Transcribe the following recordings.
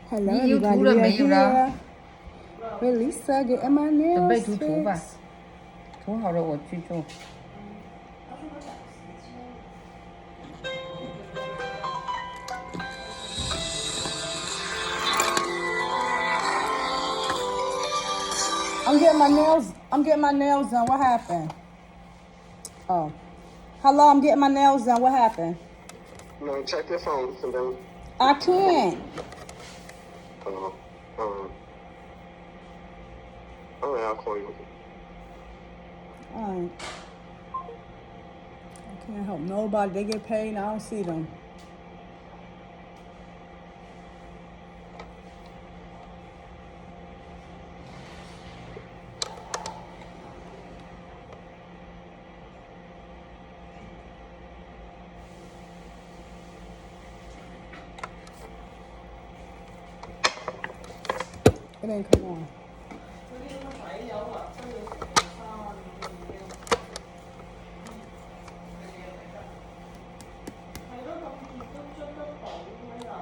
Hello, 你有涂了 everybody. 没有了？ We're Lisa getting my 准备 nails 涂吧， fixed. 涂好了我去做。I'm getting my nails done. What happened? Oh. Hello, I'm getting my nails done. What happened? No, check your phone and then. I can't. All right, I'll call you. Alright. I can't help nobody. They get paid and I don't see them. It ain't come on.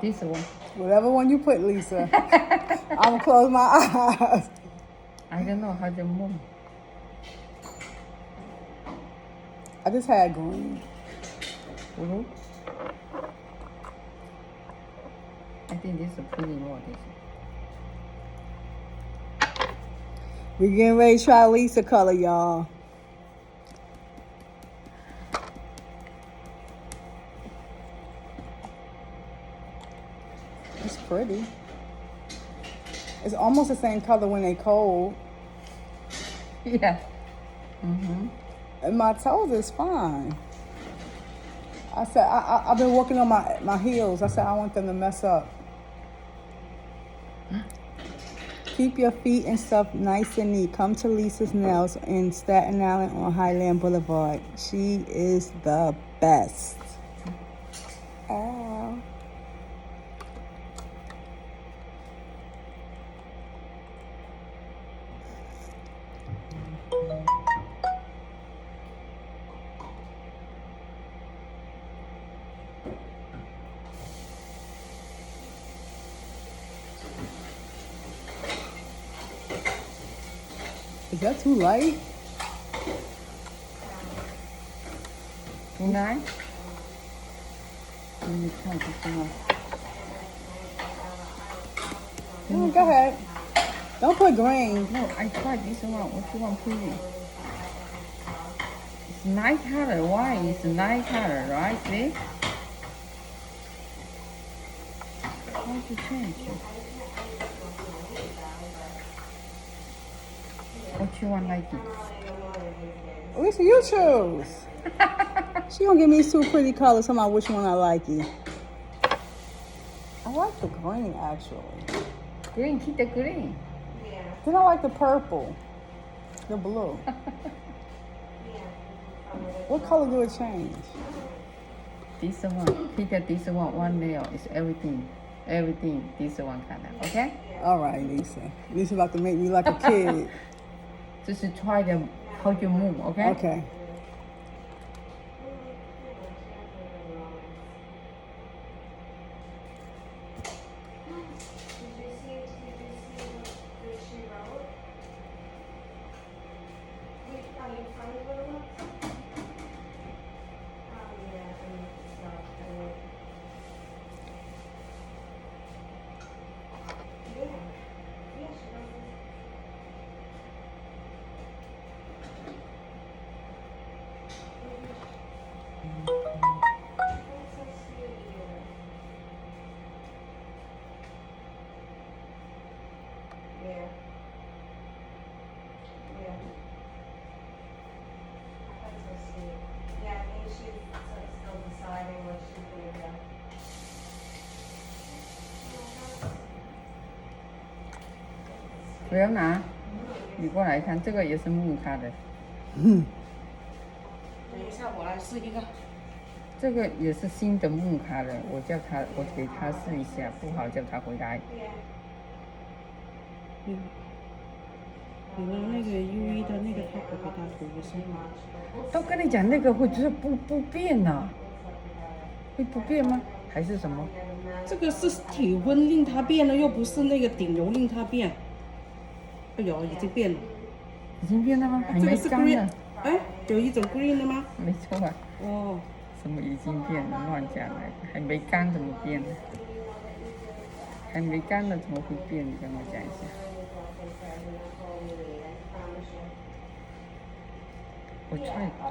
This one. Whatever one you put, Lisa. I'm gonna close my eyes. I don't know how to move. I just had green. I think this is pretty more. This. We're getting ready to try Lisa color, y'all. It's pretty. It's almost the same color when they cold. Yeah. And my toes is fine. I said, I've been working on my heels. I said, I want them to mess up. Keep your feet and stuff nice and neat. Come to Lisa's Nails in Staten Island on Highland Boulevard. She is the best. Ow. Is that too light? Too nice? Let me try this one. Go ahead. Don't put green. No, I tried this one. What you want pretty? It's nice color. Why? It's a nice color, right? See? How to change it? What you want like it? Lisa, you choose. She gonna give me two pretty colors. Tell me which one I like you. I like the green actually. Green, keep the green. Then I like the purple, the blue. What color do it change? This one. Keep this one nail. It's everything. Everything. This one color. Okay? All right, Lisa. Lisa about to make me like a kid. Just try them how you move. Okay? Okay.不要拿，你过来看，这个也是木卡的。嗯。等一下，我来试一个。这个也是新的木卡的，我给他试一下，不好叫他回来。你拿那个 U1的那个 top 给他涂不是吗？都跟你讲那个会就是不变呢、会不变吗？还是什么？这个是体温令它变了，又不是那个顶油令它变。哎呦，已经变了。已经变了吗？还这个是没干 green，呢。哎，有一种 green 的吗？没错啊。哦，什么已经变了？乱讲了，还没干怎么变呢？还没干了怎么会变？你跟我讲一下。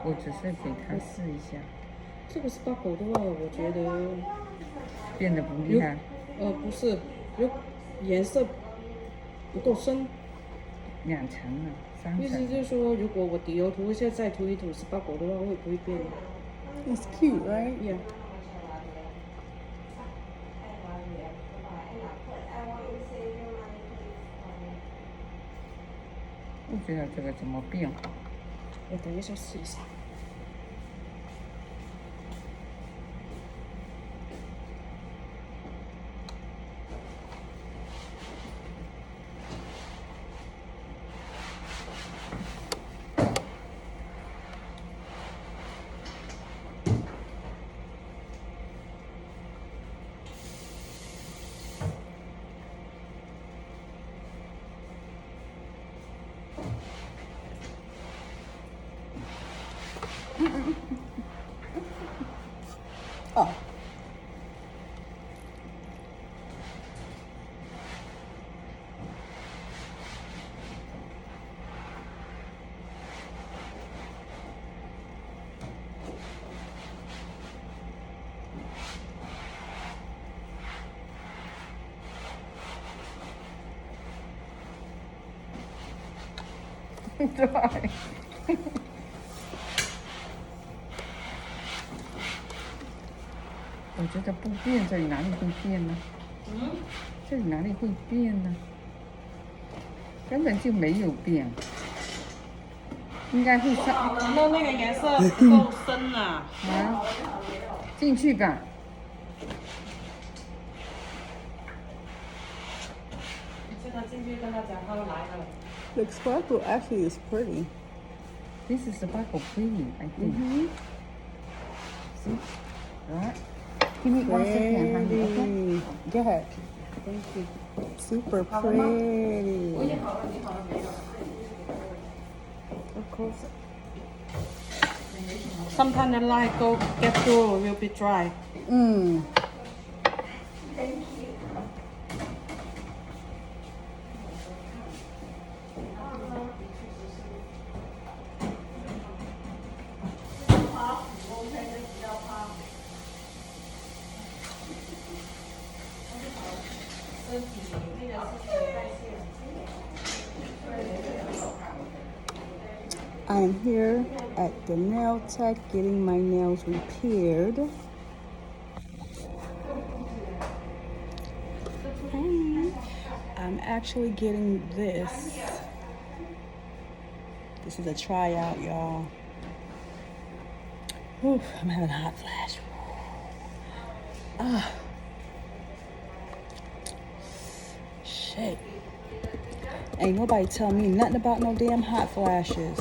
我只是给他试一下。这个 sparkle 的话，我觉得变得不厉害。不是，有颜色不够深。2层了，3层。意思就是说，如果我底油涂一下，再涂一涂 sparkle 的话，会不会变 It's cute, right?？Yeah。不知道这个怎么变化。我等一下试一下。Oh. Dry. 我觉得不变，这里哪里会变呢？这里哪里会变呢？根本就没有变，应该会上。那个颜色不够深啊。啊，进去吧。你叫他进去跟他讲，他来了。The sparkle actually is pretty. This is sparkle pretty, I think. See? Right? Give me 1 second, honey. Okay? Pretty. Go ahead. Thank you. Super pretty. Of course. Sometimes the light get through will be dry. I am here at the nail tech getting my nails repaired. Hey, I'm actually getting this. This is a tryout, y'all. Whew, I'm having a hot flash. Ah. Shit. Ain't nobody tell me nothing about no damn hot flashes.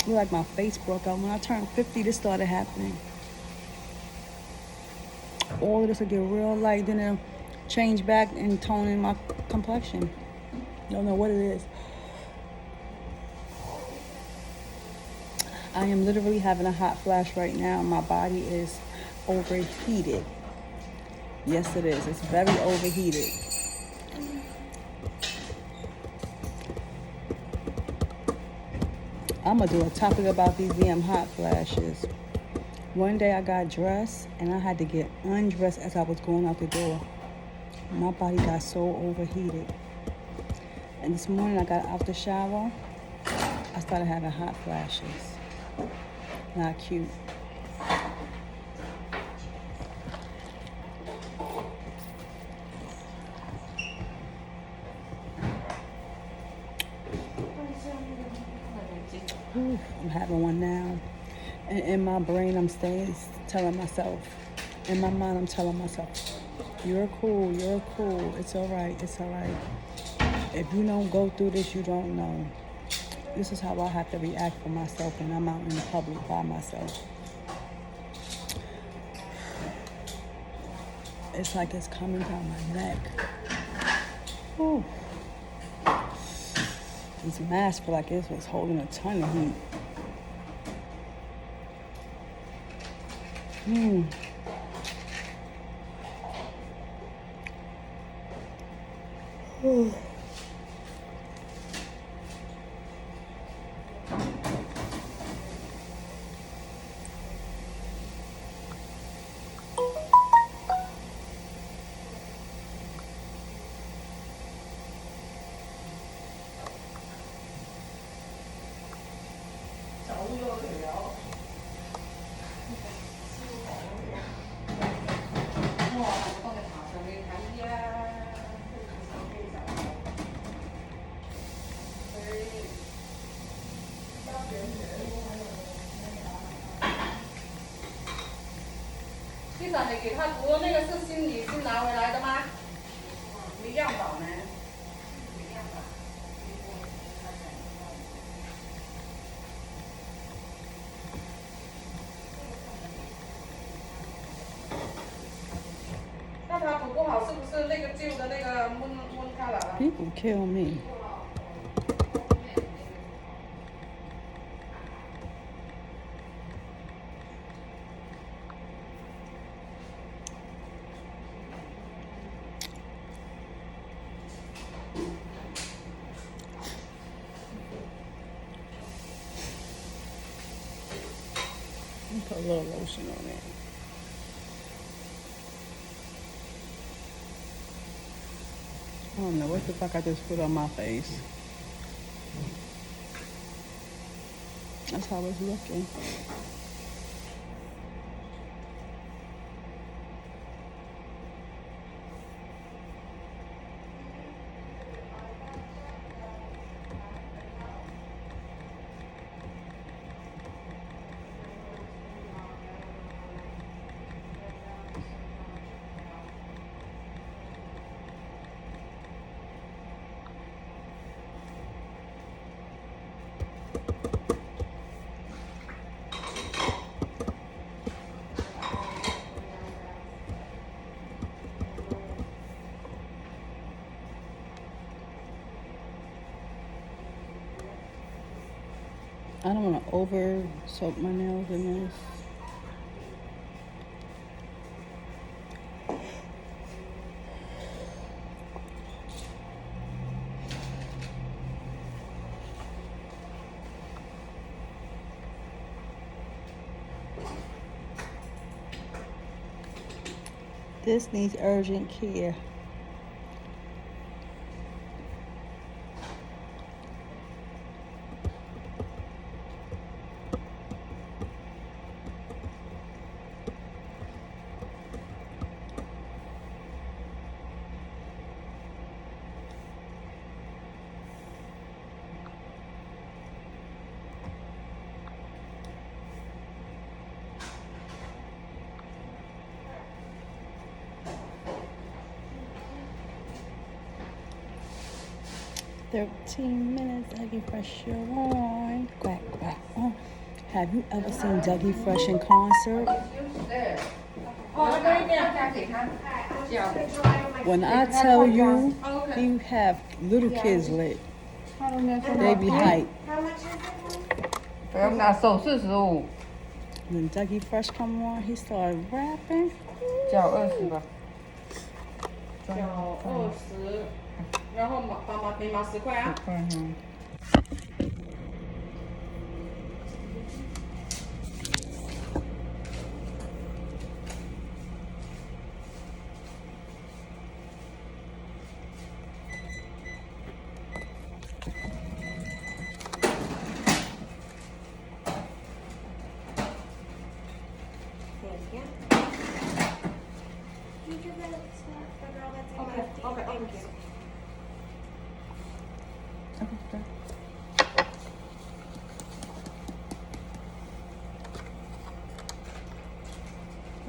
Look like my face broke out. When I turned 50, this started happening. All of this will get real light, then it'll change back and tone in my complexion. Don't know what it is. I am literally having a hot flash right now. My body is overheated. Yes, it is. It's very overheated. I'm going to do a topic about these damn hot flashes. One day I got dressed and I had to get undressed as I was going out the door. My body got so overheated. And this morning I got out the shower. I started having hot flashes. Not cute. Whew, I'm having one now. And in my brain, I'm telling myself. In my mind, I'm telling myself, you're cool, it's all right, it's all right. If you don't go through this, you don't know. This is how I have to react for myself when I'm out in the public by myself. It's like it's coming down my neck. Whew. These masks feel like it was holding a ton of heat. Ooh.机长，你给他读的那个是你新拿回来的吗？没样板呢？没样板。那他读不好，是不是那个旧的那个闷开了？ People kill me. Put a little lotion on it. I don't know what the fuck I just put on my face. That's how it's looking. I don't want to over soak my nails in this. This needs urgent care. "13 minutes, Dougie Fresh, you're on." Quack, quack. Oh, have you ever seen Dougie Fresh in concert? When I tell you, he have little kids lit. They be hype. When Dougie Fresh come on, he started rapping. 叫20吧。缴20，然后没麻10块啊。10块哈。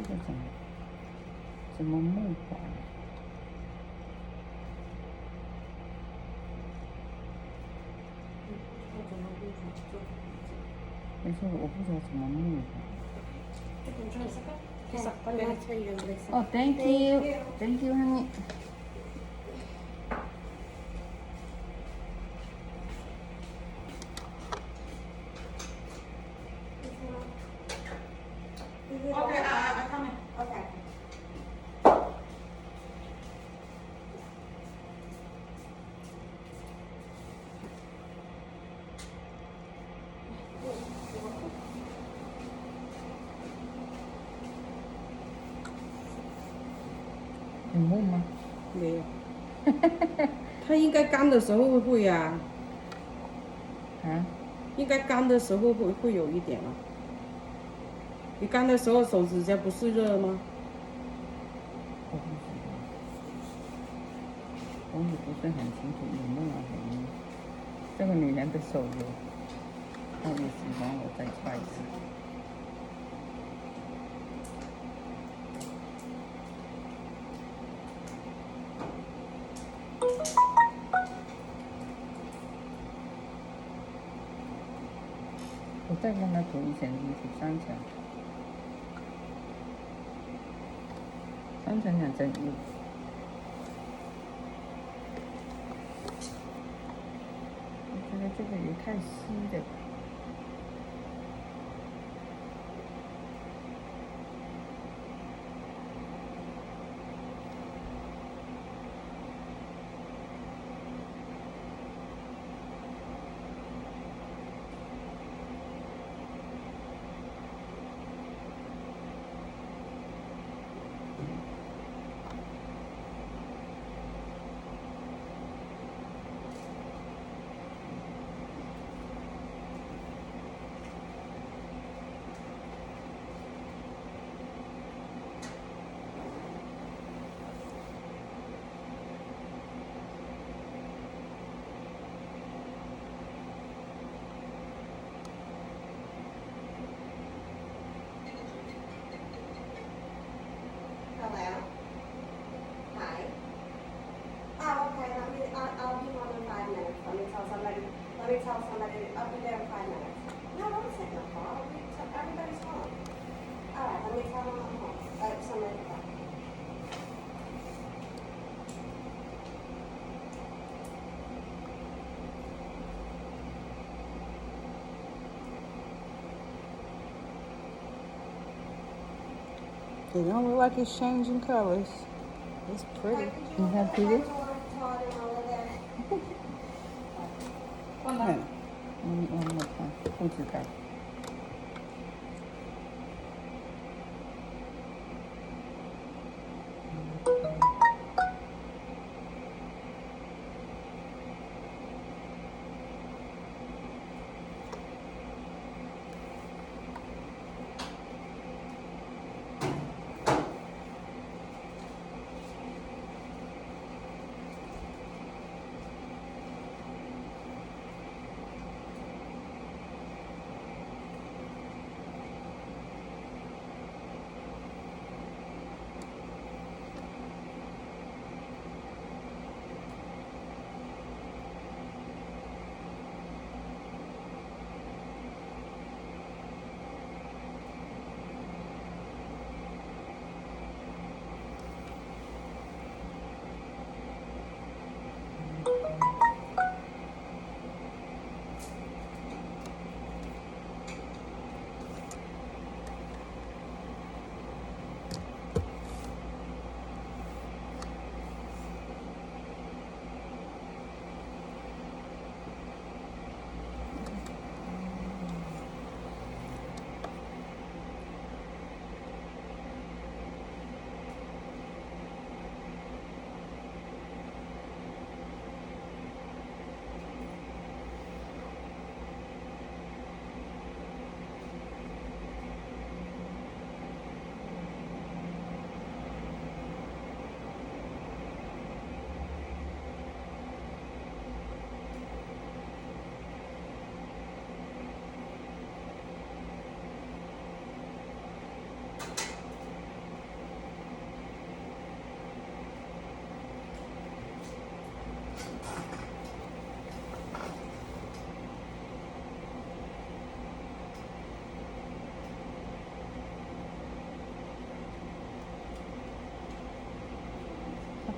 这个怎么木板？没错，我不知道怎么木板。Oh, thank you. Thank you, honey. Okay, I come in. Okay. 很木吗？没有。它应该干的时候会啊，啊？应该干的时候会有一点啊。你干的时候手指甲不是热吗？我不知道，我也不是很清楚有木啊很木。这个女人的手有，她也喜欢我再踹一次。我再帮她涂一层衣服，3层，3层2层衣服。我觉得这个也太稀了吧。Hello. Hi. Oh, okay. I'll be home in 5 minutes. Let me tell somebody. I'll be there in 5 minutes. No, don't take my call. Everybody's home. All right. Let me tell them I'm home. Somebody call. It don't look like it's changing colors. It's pretty. Is that pretty? Todd and all of that. 放哪？我看，不知道。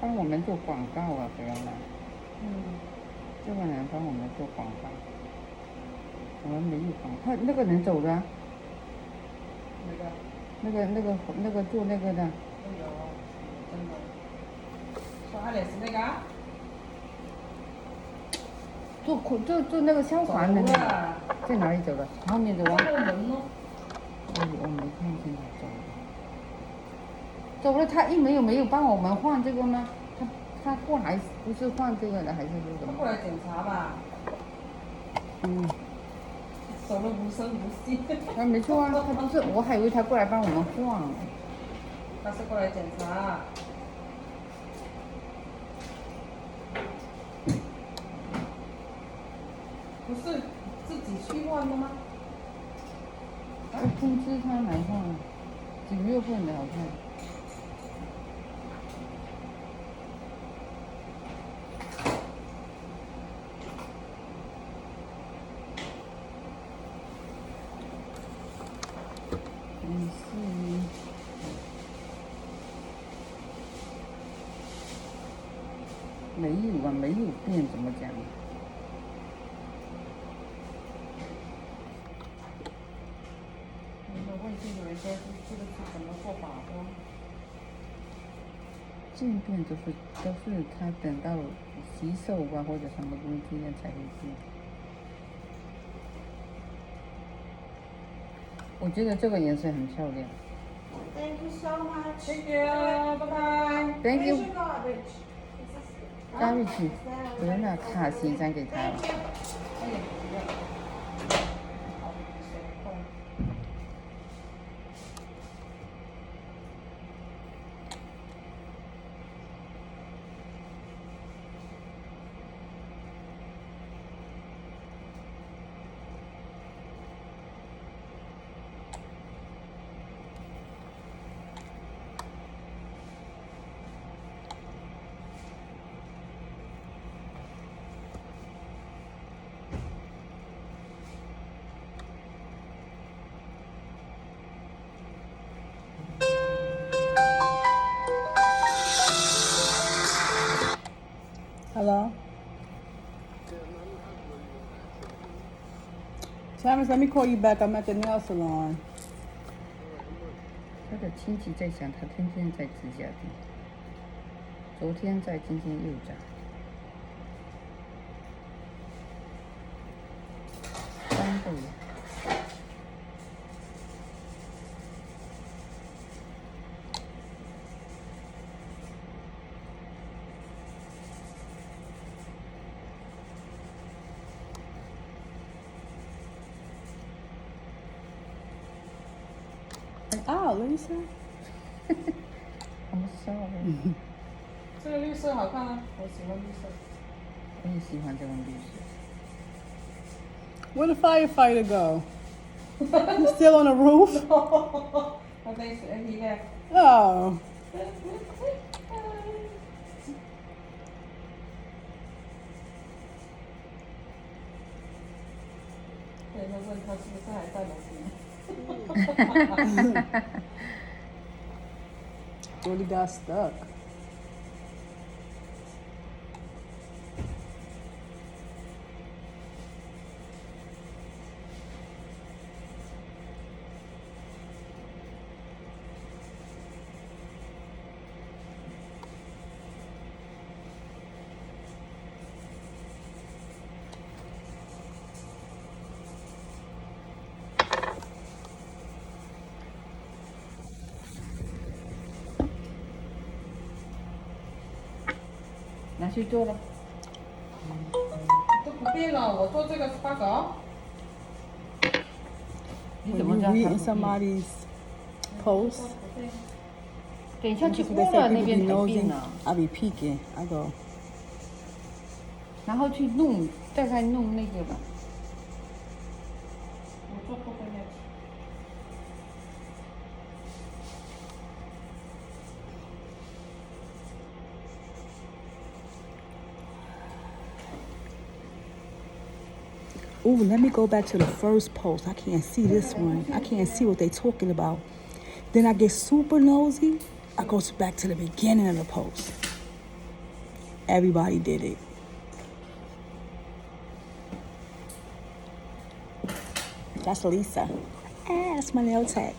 帮我们做广告啊，不要啦。这个人帮我们做广告，我们没有广告。那个人走了、啊。那个做那个的。有，真的。说阿磊是那个、啊？做那个消防的那个，在哪里走的？后面走啊。在后门呢。我没看见他走了。走了，他没有帮我们换这个吗？他过来不是换这个的，还是什么？过来检查吧。走了无声无息。没错啊，他不是，我还以为他过来帮我们换。他是过来检查。不是自己去换的吗？我通知他来换，几月份的好像。没有啊，没有变，怎么讲？问这个人说这个是怎么做法的？渐变都是他等到洗手啊或者什么东西才会变。我觉得这个颜色很漂亮。Thank you so much. Thank you，拜拜。 Thank you. Where's your garbage? 大卫去，不用了，卡洗一张给他了。 Thank you. 哎呀，不要。好，快。Hello? Thomas, let me call you back. I'm at the nail salon. 他的亲戚在想，他天天在指甲店，昨天在，今天又在。3个月。Oh, Lisa. I'm sorry. 这个绿色好看啊，我喜欢绿色。我也喜欢这种绿色。 Where the firefighter go? He's still on the roof? I think he left. Oh. 对，他问他是不是还在楼梯？ Really got stuck.拿去做了。都不变了，我做这个8个。你 When 怎么 you 知道 reading 它不变？ somebody's post, 等一下去 so 过 they 了 say 那 people 边 be 才变 nosy. 呢， I be peeking. I go, 然后去弄，大概弄那个吧。我做后面。ooh, let me go back to the first post. I can't see this one. I can't see what they talking about. Then I get super nosy. I go back to the beginning of the post. Everybody did it. That's Lisa. That's my nail tech.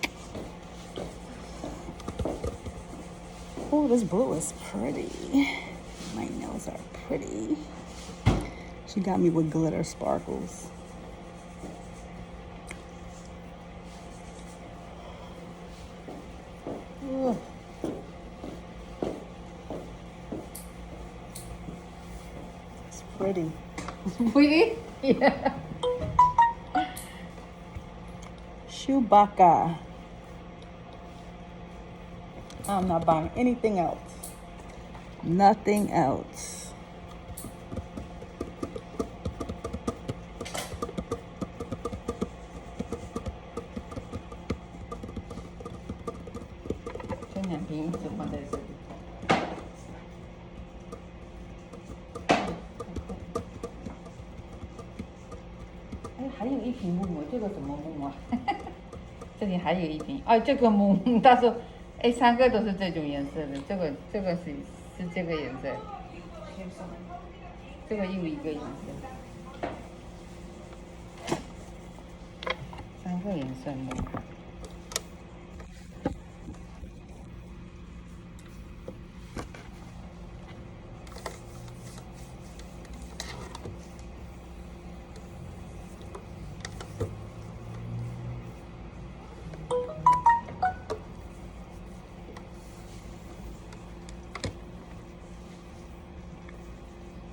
Oh, this blue is pretty. My nails are pretty. She got me with glitter sparkles. Ugh. It's pretty. Really? Yeah. Chewbacca. I'm not buying anything else. Nothing else.这2瓶一直放在这里。哎，还有一瓶木木，这个什么木啊？这里还有一瓶，哦，这个木，到时候，哎，3个都是这种颜色的，这个是这个颜色，这个又一个颜色，3个颜色木。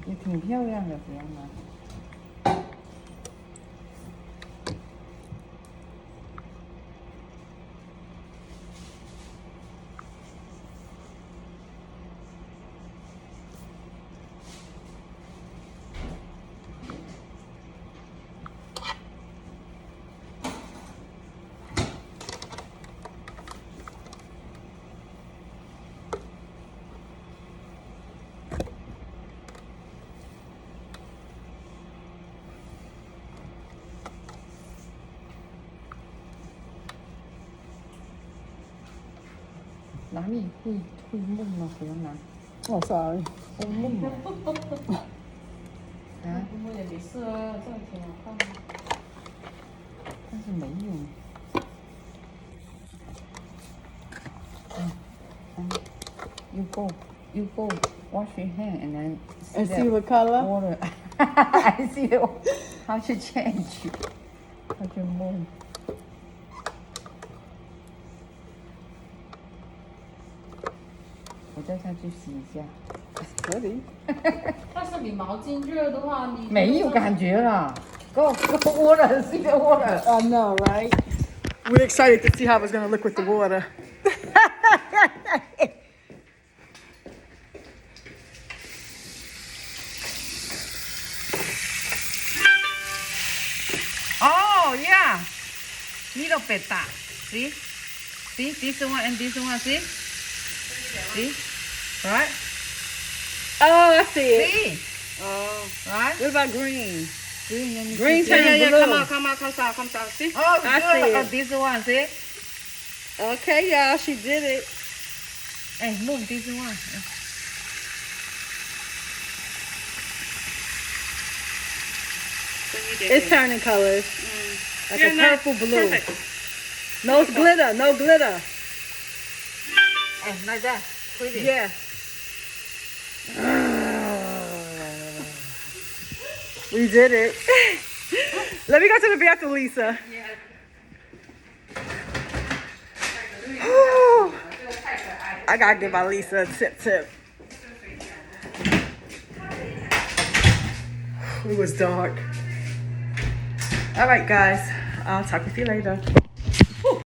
也挺漂亮的，不要吗？哪里会梦呢？不用拿。Oh, sorry. 会梦啊？啊？我也没事啊，这样挺好看的。但是没用。You go wash your hand and then And see what color? water. I see how to change. How to move. 我再下去洗一下。Pretty. 但是你毛巾热的话，你没有感觉了。Go water, see the water. I know, right? We're excited to see how it's gonna look with the water. Oh yeah, little bit that. See, this one and this one. See, right? Oh, I see it. See, Oh, right? what about green? Green and Green see? turn blue. come out. See? Oh, I good. see Oh, it. this one. See? Okay, y'all, she did it. Hey, move this one. It's turning colors. Like a purple blue. Perfect. No glitter, no glitter. Hey, like that. Pretty. Yeah. We did it. Let me go to the bathroom, Lisa. Whew. I gotta give my Lisa a tip. It was dark. All right, guys. I'll talk with you later.